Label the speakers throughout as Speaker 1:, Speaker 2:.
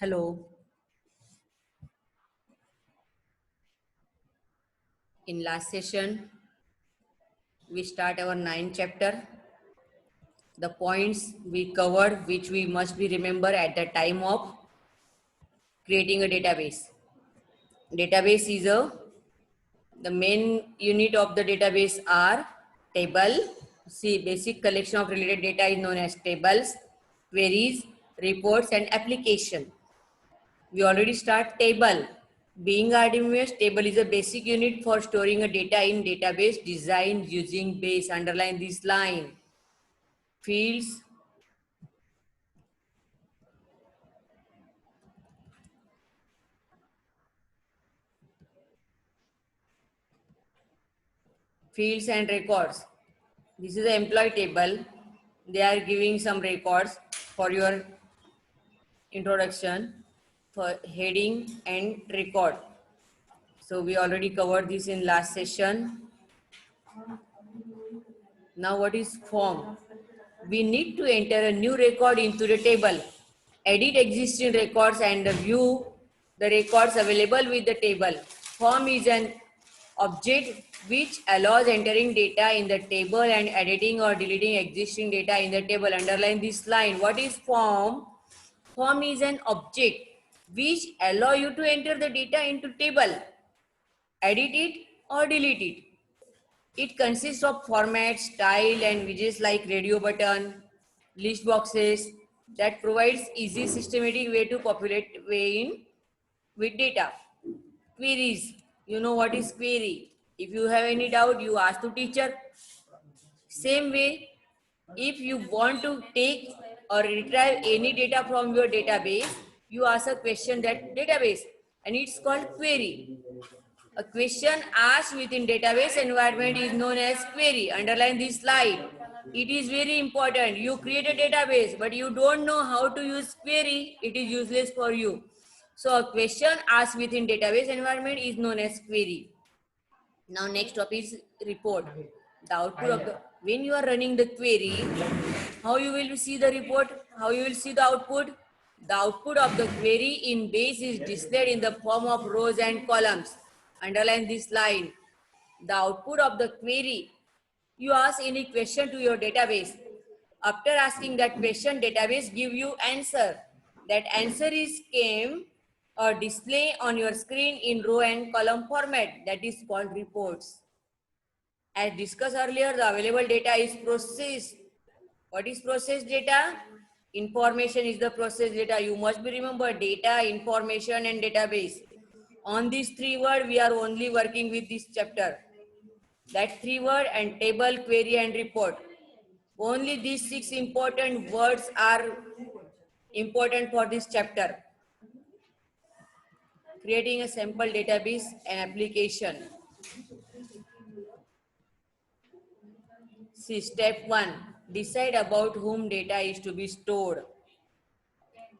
Speaker 1: Hello. In last session, we start our ninth chapter. The points we covered, which we must be remember at the time of creating a database. Database is the main unit of the database are table. See, basic collection of related data is known as tables, queries, reports, and application. We already start table. Being RDMS, table is a basic unit for storing a data in database designed using base. Underline this line. Fields, fields and records. This is the employee table. They are giving some records for your introduction for heading and record. So we already covered this in last session. Now what is form? We need to enter a new record into the table, edit existing records and view the records available with the table. Form is an object which allows entering data in the table and editing or deleting existing data in the table. Underline this line. What is form? Form is an object which allow you to enter the data into table, edit it or delete it. It consists of format, style and widgets like radio button, list boxes that provides easy systematic way to populate way in with data. Queries. You know what is query. If you have any doubt, you ask the teacher. Same way, if you want to take or retrieve any data from your database, you ask a question that database and it's called query. A question asked within database environment is known as query. Underline this slide. It is very important. You create a database, but you don't know how to use query. It is useless for you. So a question asked within database environment is known as query. Now next topic is report. The output of the, when you are running the query, how you will see the report, how you will see the output. The output of the query in base is displayed in the form of rows and columns. Underline this line. The output of the query, you ask any question to your database. After asking that question, database give you answer. That answer is came or display on your screen in row and column format. That is called reports. As discussed earlier, the available data is processed. What is processed data? Information is the processed data. You must be remember data, information and database. On these three words, we are only working with this chapter. That three word and table, query and report. Only these six important words are important for this chapter. Creating a sample database and application. See, step 1, decide about whom data is to be stored.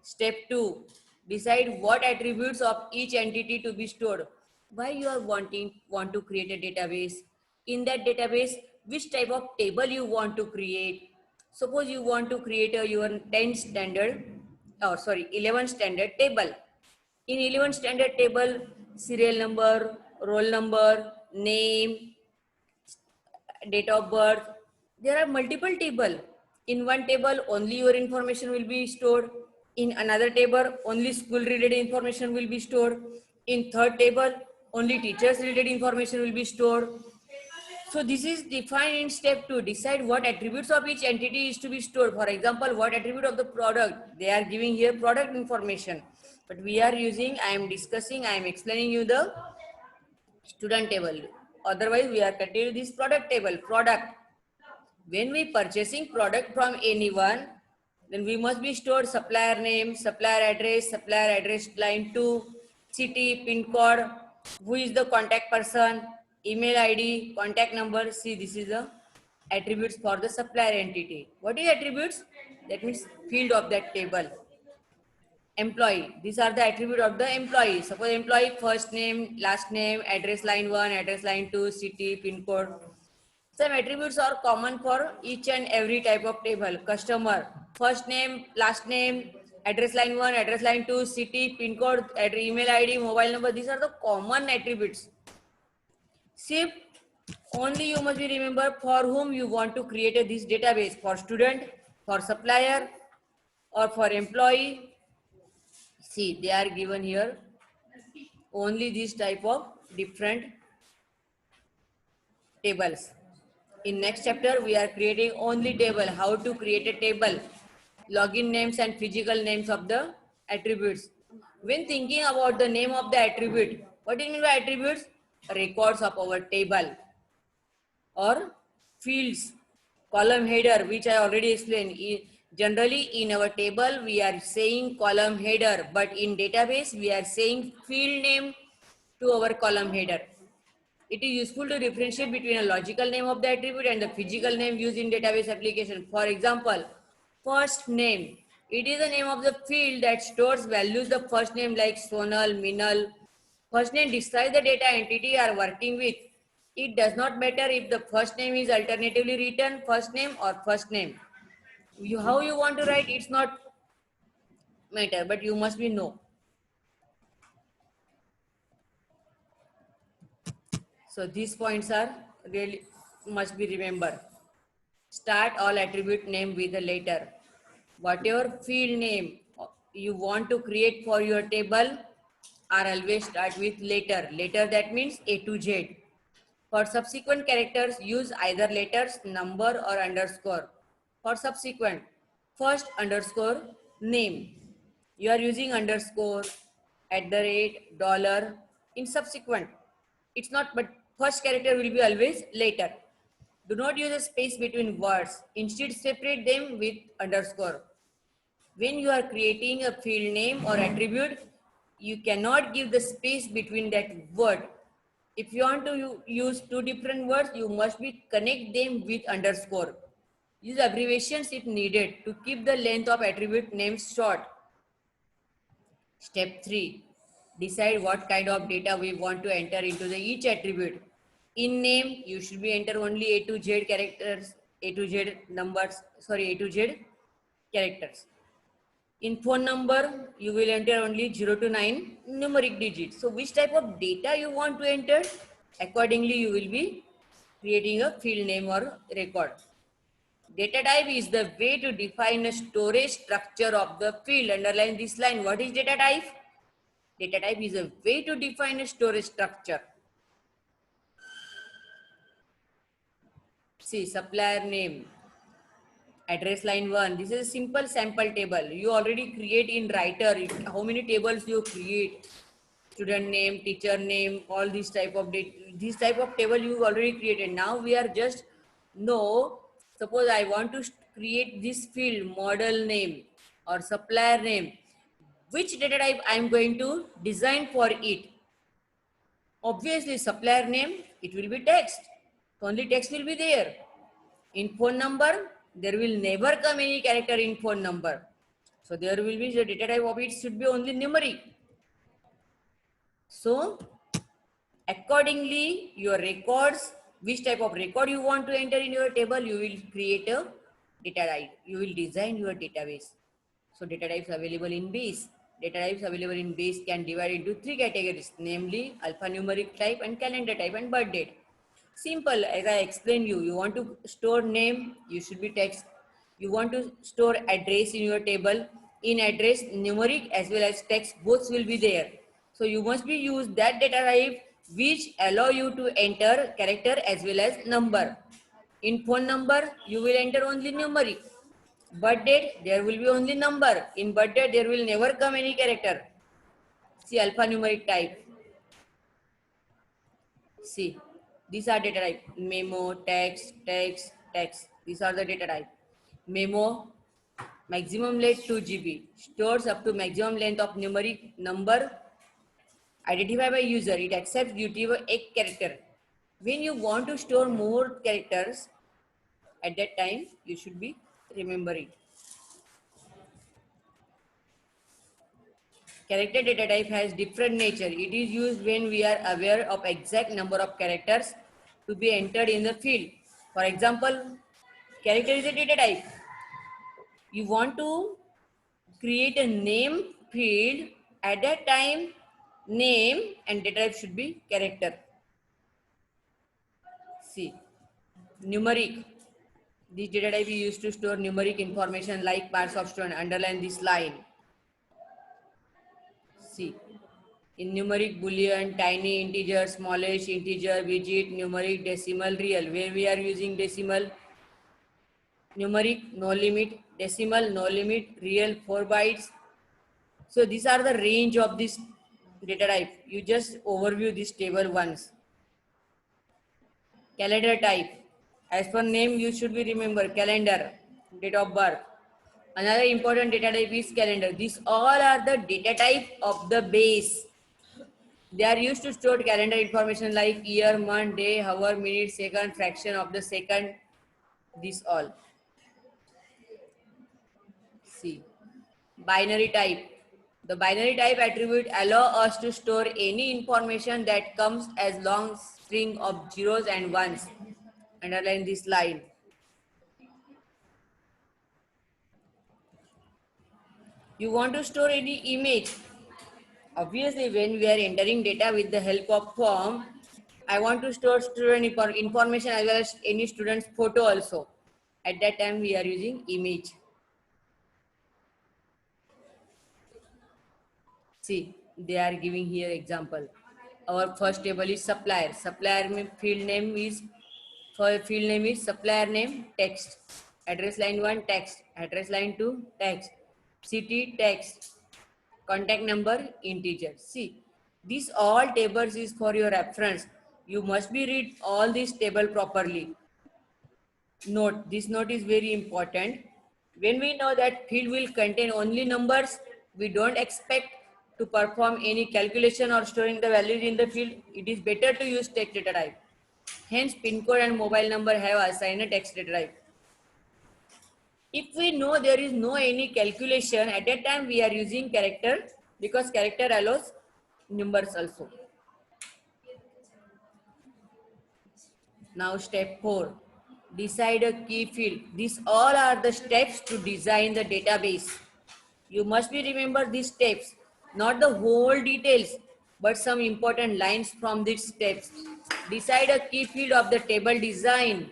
Speaker 1: Step 2, decide what attributes of each entity to be stored. Why you are want to create a database? In that database, which type of table you want to create? Suppose you want to create your 10 standard, 11 standard table. In 11 standard table, serial number, roll number, name, date of birth. There are multiple table. In one table, only your information will be stored. In another table, only school related information will be stored. In third table, only teachers related information will be stored. So this is defined in step 2. Decide what attributes of each entity is to be stored. For example, what attribute of the product. They are giving here product information. But we are using, I am discussing, I am explaining you the student table. Otherwise, we are continuing this product table. Product. When we purchasing product from anyone, then we must be stored supplier name, supplier address line 2, city, pin code, who is the contact person, email ID, contact number. See, this is the attributes for the supplier entity. What is attributes? That means field of that table. Employee. These are the attribute of the employee. Suppose employee first name, last name, address line 1, address line 2, city, pin code. Some attributes are common for each and every type of table. Customer, first name, last name, Address line 1, address line 2, city, pin code, email ID, mobile number. These are the common attributes. See, only you must be remember for whom you want to create this database, for student, for supplier, or for employee. See, they are given here only this type of different tables. In next chapter, we are creating only table. How to create a table, login names and physical names of the attributes. When thinking about the name of the attribute, what do you mean by attributes? Records of our table or fields, column header, which I already explained. Generally in our table we are saying column header, but in database we are saying field name to our column header. It is useful to differentiate between a logical name of the attribute and the physical name used in database application. For example, first name. It is the name of the field that stores values. The first name like Sonal, Minal. First name describes the data entity you are working with. It does not matter if the first name is alternatively written first name or first name. How you want to write, it's not matter, but you must be know. So these points are really must be remembered. Start all attribute name with a letter. Whatever field name you want to create for your table are always start with letter. Letter, that means A to Z. For subsequent characters, use either letters, number or underscore. For subsequent, first underscore name. You are using underscore, at the rate, dollar. In subsequent, it's not, but first character will be always later. Do not use a space between words. Instead, separate them with underscore. When you are creating a field name or attribute, you cannot give the space between that word. If you want to use two different words, you must be connect them with underscore. Use abbreviations if needed to keep the length of attribute names short. Step 3. Decide what kind of data we want to enter into each attribute. In name, you should be enter only A to Z characters, A to Z numbers, A to Z characters. In phone number, you will enter only 0 to 9 numeric digits. So which type of data you want to enter? Accordingly, you will be creating a field name or record. Data type is the way to define a storage structure of the field. Underline this line. What is data type? Data type is a way to define a storage structure. See, supplier name. Address line 1. This is a simple sample table. You already create in writer. How many tables you create? Student name, teacher name, all these type of this type of table you already created. Now we are just know. Suppose I want to create this field model name or supplier name. Which data type I am going to design for it? Obviously, supplier name, it will be text. Only text will be there. In phone number, there will never come any character in phone number. So there will be the data type of it should be only numeric. So accordingly, your records, which type of record you want to enter in your table, you will create a data type. You will design your database. So data types available in base. Data types available in base can divide into 3 categories, namely alphanumeric type and calendar type and birth date. Simple, as I explained you want to store name, you should be text. You want to store address in your table. In address, numeric as well as text, both will be there. So you must be use that data type which allow you to enter character as well as number. In phone number, you will enter only numeric. Birth date, there will be only number. In birth date, there will never come any character. See, alphanumeric type. See, these are data type. Memo, text, text, text. These are the data type. Memo, maximum length 2 GB. Stores up to maximum length of numeric number identified by user. It accepts duty of a character. When you want to store more characters, at that time, you should be remembering. Character data type has different nature. It is used when we are aware of exact number of characters to be entered in the field. For example, character is a data type. You want to create a name field. At that time, name and data type should be character. See, numeric. This data type is used to store numeric information like marks of student. Underline this line. See, in numeric, boolean, tiny integer, smallish integer, digit, numeric, decimal, real. Where we are using decimal, numeric, no limit, decimal, no limit, real, 4 bytes. So these are the range of this data type. You just overview this table once. Calendar type. As per name, you should be remember calendar, date of birth. Another important data type is calendar. These all are the data type of the base. They are used to store calendar information like year, month, day, hour, minute, second, fraction of the second. These all. See. Binary type. The binary type attribute allow us to store any information that comes as long string of zeros and ones. Underline this line. You want to store any image. Obviously, when we are entering data with the help of form, I want to store student information as well as any student's photo also. At that time, we are using image. See, they are giving here example. Our first table is supplier. Supplier field name is supplier name text. Address line 1 text. Address line 2 text. City text. Contact number integer. See, these all tables is for your reference. You must be read all this table properly. Note, this note is very important. When we know that field will contain only numbers, we don't expect to perform any calculation or storing the values in the field. It is better to use text data type. Hence, pin code and mobile number have assigned a text data type. If we know there is no any calculation, at that time we are using character because character allows numbers also. Now step 4. Decide a key field. These all are the steps to design the database. You must be remember these steps, not the whole details, but some important lines from these steps. Decide a key field of the table design.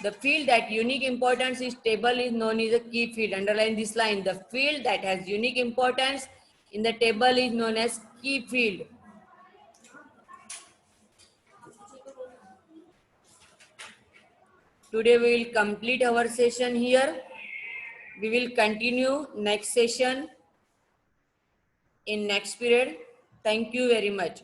Speaker 1: The field that unique importance is table is known as a key field. Underline this line. The field that has unique importance in the table is known as key field. Today we will complete our session here. We will continue next session in next period. Thank you very much.